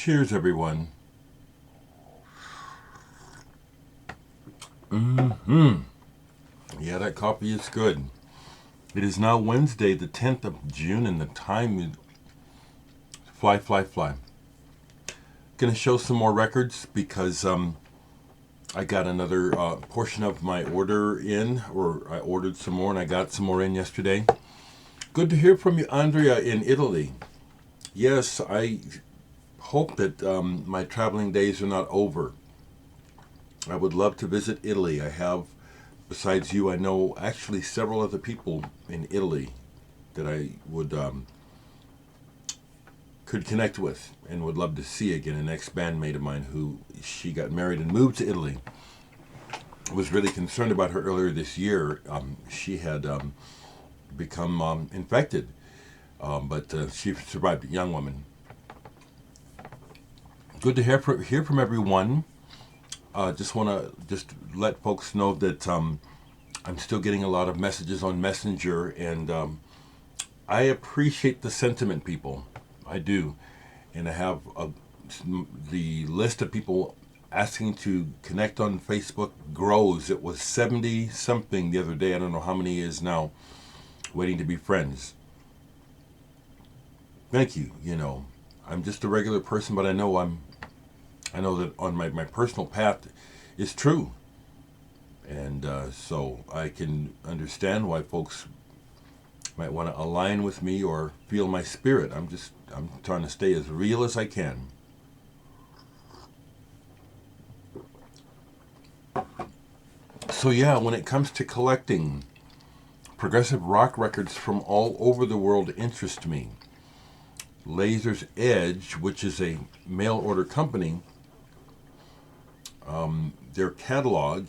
Cheers, everyone. Yeah, that coffee is good. It is now Wednesday, the 10th of June, and the time is fly. Gonna show some more records because I got another portion of my order in, or I ordered some more and I got some more in yesterday. Good to hear from you, Andrea, in Italy. Yes, I hope that my traveling days are not over. I would love to visit Italy. I have, besides you, I know actually several other people in Italy that I would could connect with and would love to see again. An ex-bandmate of mine who she got married and moved to Italy. I was really concerned about her earlier this year. She had become infected, but she survived. A young woman. Good to hear from everyone. Just want to let folks know that I'm still getting a lot of messages on Messenger, and I appreciate the sentiment, people. I do, and I have the list of people asking to connect on Facebook grows. It was 70 something the other day. I don't know how many it is now, waiting to be friends. Thank you. You know, I'm just a regular person, but I know that on my personal path is true. And so I can understand why folks might want to align with me or feel my spirit. I'm trying to stay as real as I can. So yeah, when it comes to collecting, progressive rock records from all over the world interest me. Laser's Edge, which is a mail order company, their catalog,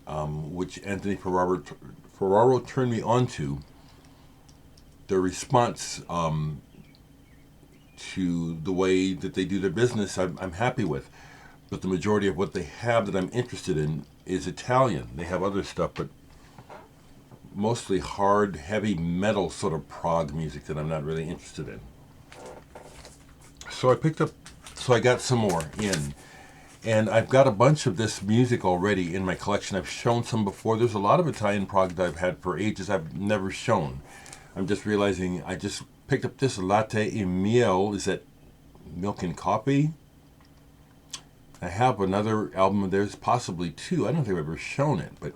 which Anthony Ferraro turned me on to, their response to the way that they do their business, I'm happy with. But the majority of what they have that I'm interested in is Italian. They have other stuff, but mostly hard, heavy metal sort of prog music that I'm not really interested in. So I got some more in. And I've got a bunch of this music already in my collection. I've shown some before. There's a lot of Italian prog that I've had for ages I've never shown. I'm just realizing I just picked up this Latte e Miel. Is that milk and coffee? I have another album of theirs, possibly two. I don't think I've ever shown it, but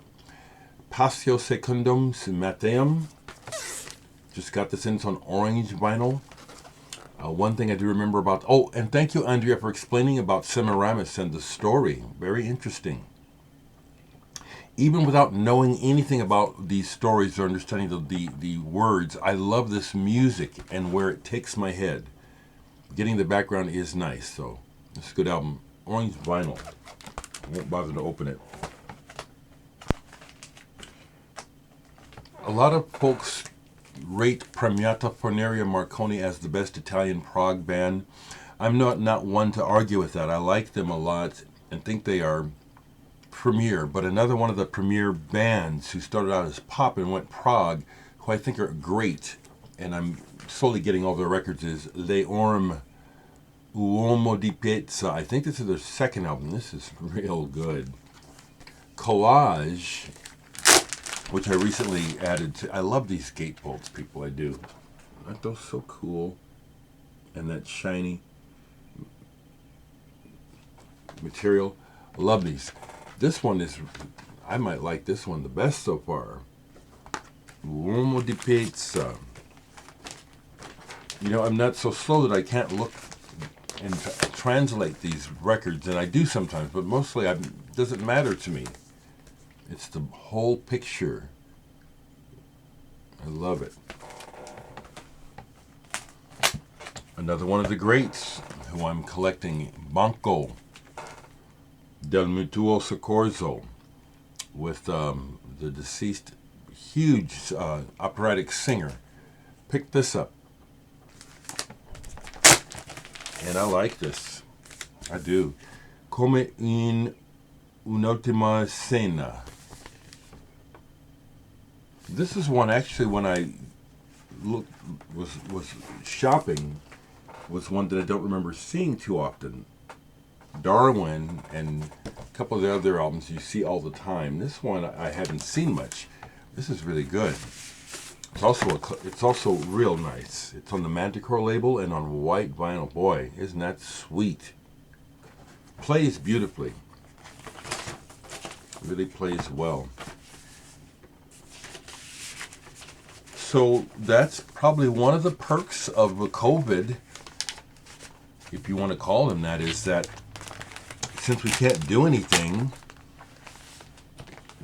Passio Secundum Mateum. Just got this in. It's on orange vinyl. One thing I do remember about... Oh, and thank you, Andrea, for explaining about Semiramis and the story. Very interesting. Even without knowing anything about these stories or understanding the words, I love this music and where it takes my head. Getting the background is nice, so it's a good album. Orange vinyl. I won't bother to open it. A lot of folks rate Premiata Forneria Marconi as the best Italian prog band. I'm not one to argue with that. I like them a lot and think they are premier. But another one of the premier bands who started out as pop and went prog, who I think are great, and I'm slowly getting all their records, is Le Orme Uomo di Pezza. I think this is their second album. This is real good. Collage, which I recently added to. I love these gatefolds, people. I do. Aren't those so cool? And that shiny material. I love these. This one is, I might like this one the best so far. Uomo di Pezza. You know, I'm not so slow that I can't look and translate these records, and I do sometimes, but mostly it doesn't matter to me. It's the whole picture. I love it. Another one of the greats who I'm collecting, Banco del Mutuo Soccorso, with the deceased huge operatic singer. Picked this up. And I like this. I do. Come in un'ultima cena. This is one actually when I was shopping, was one that I don't remember seeing too often. Darwin and a couple of the other albums you see all the time. This one I haven't seen much. This is really good. It's also real nice. It's on the Manticore label and on white vinyl. Boy, isn't that sweet? Plays beautifully. Really plays well. So that's probably one of the perks of COVID, if you want to call them that, is that since we can't do anything,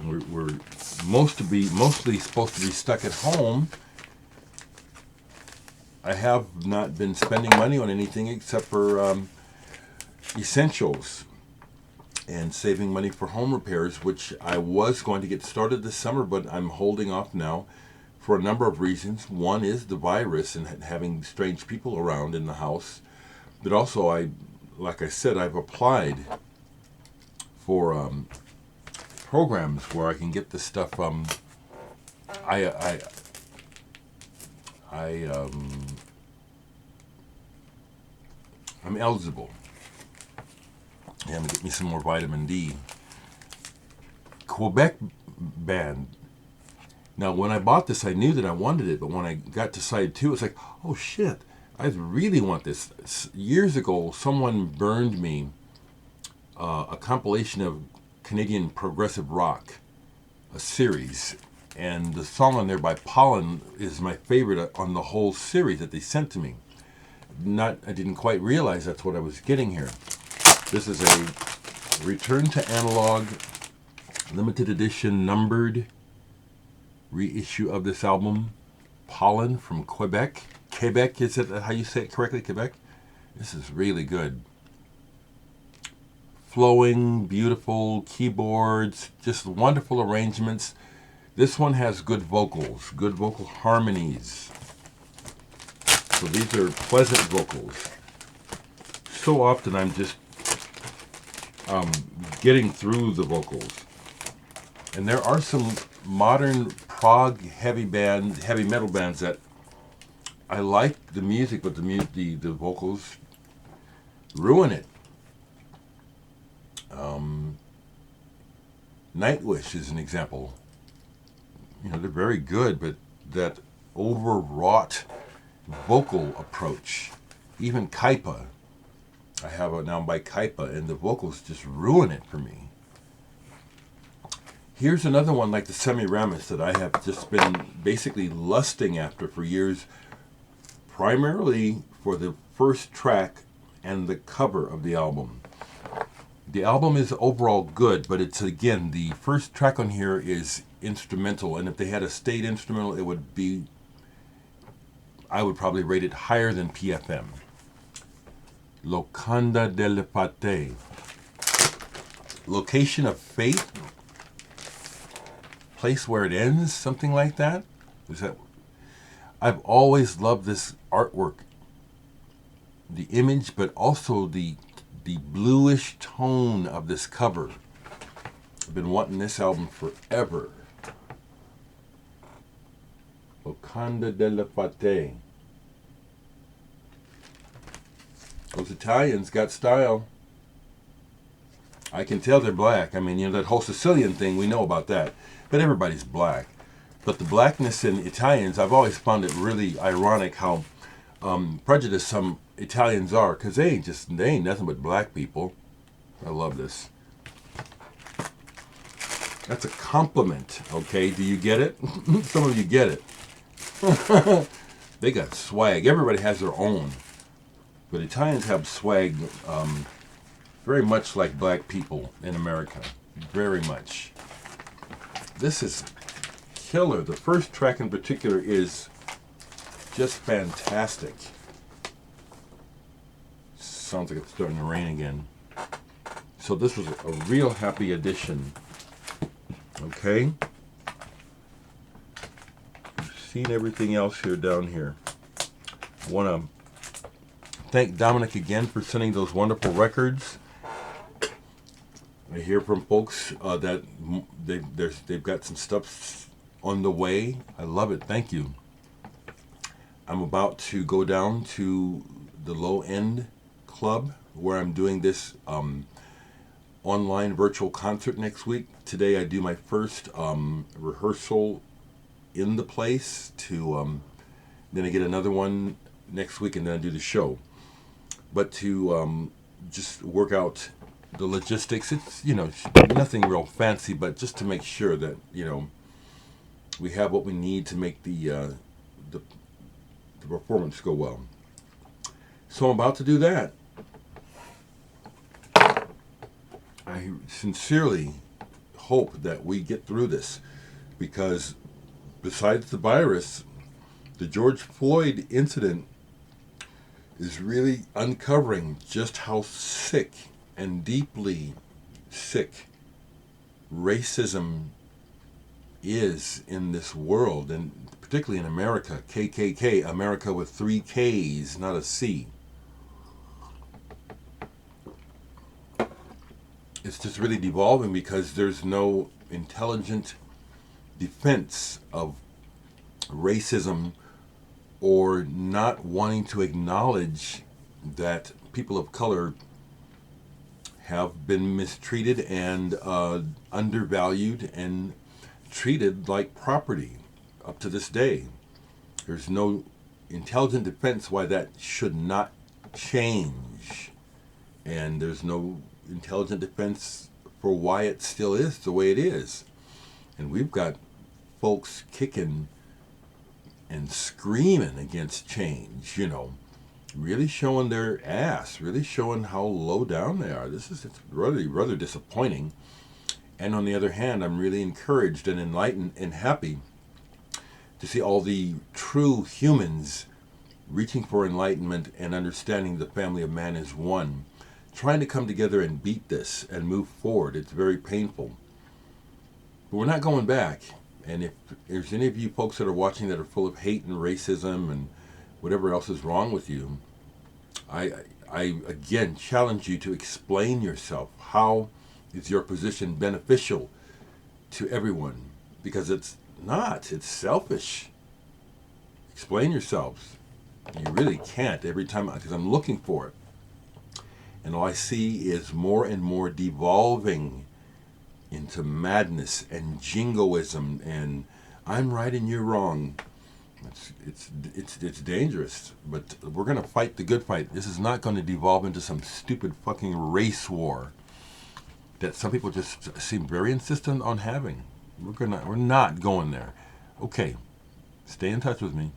we're mostly supposed to be stuck at home. I have not been spending money on anything except for essentials and saving money for home repairs, which I was going to get started this summer, but I'm holding off now for a number of reasons. One is the virus and having strange people around in the house, but also like I said, I've applied for programs where I can get this stuff. I'm eligible. Yeah, I'm gonna get me some more vitamin D. Quebec band. Now, when I bought this, I knew that I wanted it, but when I got to side 2, it's like, oh shit, I really want this. Years ago, someone burned me a compilation of Canadian progressive rock, a series, and the song on there by Pollen is my favorite on the whole series that they sent to me. I didn't quite realize that's what I was getting here. This is a Return to Analog limited edition numbered reissue of this album. Pollen from Quebec. Quebec, is it how you say it correctly? Quebec? This is really good. Flowing, beautiful keyboards, just wonderful arrangements. This one has good vocals, good vocal harmonies. So these are pleasant vocals. So often I'm just getting through the vocals. And there are some modern prog heavy metal bands that I like the music, but the vocals ruin it. Nightwish is an example. They're very good, but that overwrought vocal approach. Even Kaipa. I have it now by Kaipa, and the vocals just ruin it for me. Here's another one like the Semiramis that I have just been basically lusting after for years, primarily for the first track and the cover of the album. The album is overall good, but it's, again, the first track on here is instrumental, and if they had a state instrumental, it would be, I would probably rate it higher than PFM. Locanda del Pate. Location of Fate? Place where it ends? Something like that? I've always loved this artwork. The image, but also the bluish tone of this cover. I've been wanting this album forever. Locanda della Fate. Those Italians got style. I can tell they're black. I mean, that whole Sicilian thing, we know about that. But everybody's black. But the blackness in Italians, I've always found it really ironic how prejudiced some Italians are, because they ain't nothing but black people. I love this. That's a compliment, okay? Do you get it? Some of you get it. They got swag. Everybody has their own. But Italians have swag very much like black people in America. Very much. This is killer. The first track in particular is just fantastic. Sounds like it's starting to rain again. So this was a real happy addition. Okay? You've seen everything else here down here. I want to thank Dominic again for sending those wonderful records. I hear from folks that they've got some stuff on the way. I love it. Thank you. I'm about to go down to the Low End Club, where I'm doing this online virtual concert next week. Today I do my first rehearsal in the place. Then I get another one next week, and then I do the show. But to just work out the logistics, it's nothing real fancy, but just to make sure that we have what we need to make the performance go well. So I'm about to do that. I sincerely hope that we get through this, because besides the virus, the George Floyd incident is really uncovering just how sick and deeply sick racism is in this world, and particularly in America. KKK, America with 3 Ks, not a C. It's just really devolving because there's no intelligent defense of racism, or not wanting to acknowledge that people of color have been mistreated and undervalued and treated like property up to this day. There's no intelligent defense why that should not change, and there's no intelligent defense for why it still is the way it is. And we've got folks kicking and screaming against change, really showing their ass, really showing how low down they are. It's really rather disappointing. And on the other hand, I'm really encouraged and enlightened and happy to see all the true humans reaching for enlightenment and understanding the family of man is one, trying to come together and beat this and move forward. It's very painful. But we're not going back. And if there's any of you folks that are watching that are full of hate and racism and whatever else is wrong with you, I again challenge you to explain yourself. How is your position beneficial to everyone? Because it's not. It's selfish. Explain yourselves. You really can't every time, because I'm looking for it. And all I see is more and more devolving into madness and jingoism, and I'm right and you're wrong. It's dangerous, but we're going to fight the good fight. This is not going to devolve into some stupid fucking race war that some people just seem very insistent on having. We're not going there. Okay, stay in touch with me.